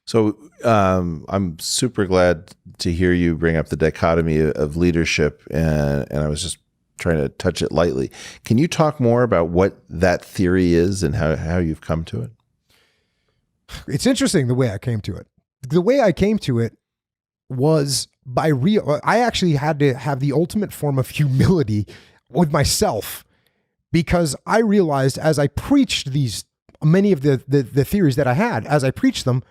So I'm super glad to hear you bring up the dichotomy of leadership, and I was just trying to touch it lightly. Can you talk more about what that theory is and how you've come to it? It's interesting the way I came to it. The way I came to it was I actually had to have the ultimate form of humility with myself, because I realized as I preached many of the theories that I had, as I preached them,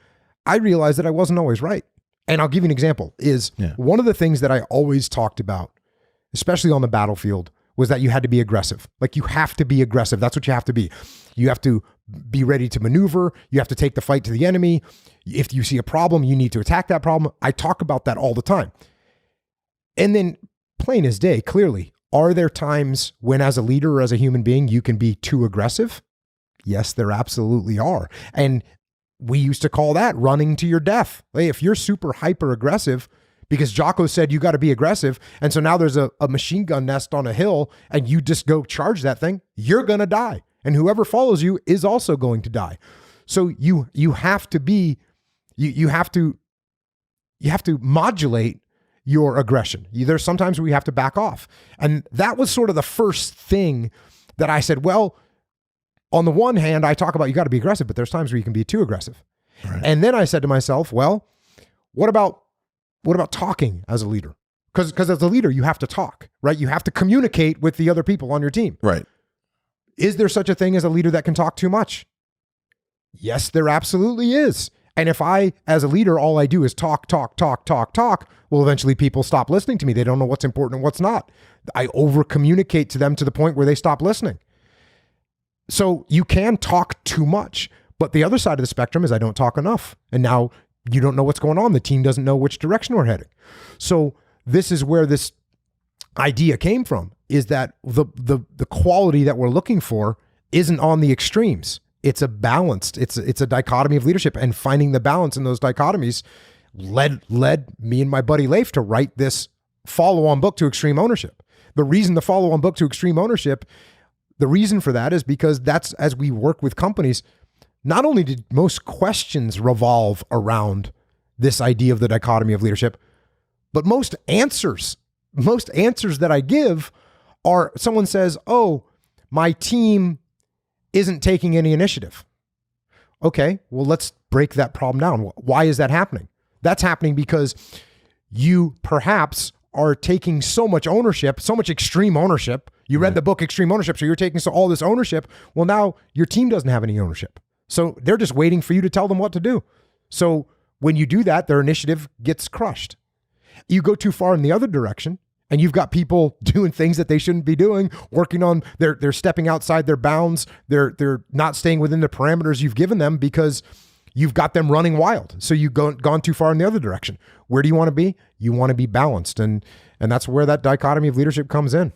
I realized that I wasn't always right. And I'll give you an example. One of the things that I always talked about, especially on the battlefield, was that you had to be aggressive. Like, you have to be aggressive. That's what you have to be. You have to be ready to maneuver. You have to take the fight to the enemy. If you see a problem, you need to attack that problem. I talk about that all the time. And then, plain as day, clearly, are there times when, as a leader or as a human being, you can be too aggressive? Yes, there absolutely are. And we used to call that running to your death. Hey, if you're super hyper aggressive, because Jocko said you got to be aggressive, and so now there's a machine gun nest on a hill and you just go charge that thing, you're going to die. And whoever follows you is also going to die. So you have to be, you have to modulate your aggression. There's sometimes where you have to back off. And that was sort of the first thing that I said, well, on the one hand, I talk about you got to be aggressive, but there's times where you can be too aggressive. Right. And then I said to myself, well, what about talking as a leader? Because as a leader, you have to talk, right? You have to communicate with the other people on your team. Right. Is there such a thing as a leader that can talk too much? Yes, there absolutely is. And if I, as a leader, all I do is talk, well, eventually people stop listening to me. They don't know what's important and what's not. I over-communicate to them to the point where they stop listening. So you can talk too much, but the other side of the spectrum is I don't talk enough. And now you don't know what's going on. The team doesn't know which direction we're heading. So this is where this idea came from, is that the quality that we're looking for isn't on the extremes. It's a balanced, it's a dichotomy of leadership, and finding the balance in those dichotomies led me and my buddy Leif to write this follow-on book to Extreme Ownership. The reason the follow-on book to Extreme Ownership, the reason for that is because that's, as we work with companies, not only did most questions revolve around this idea of the dichotomy of leadership, but most answers that I give are, someone says, oh, my team isn't taking any initiative. Okay, well, let's break that problem down. Why is that happening? That's happening because you perhaps are taking so much ownership, so much extreme ownership. You read the book Extreme Ownership, so you're taking all this ownership. Well, now your team doesn't have any ownership. So they're just waiting for you to tell them what to do. So when you do that, their initiative gets crushed. You go too far in the other direction, and you've got people doing things that they shouldn't be doing, working on, they're stepping outside their bounds. They're not staying within the parameters you've given them because you've got them running wild. So you've gone too far in the other direction. Where do you want to be? You want to be balanced. And that's where that dichotomy of leadership comes in.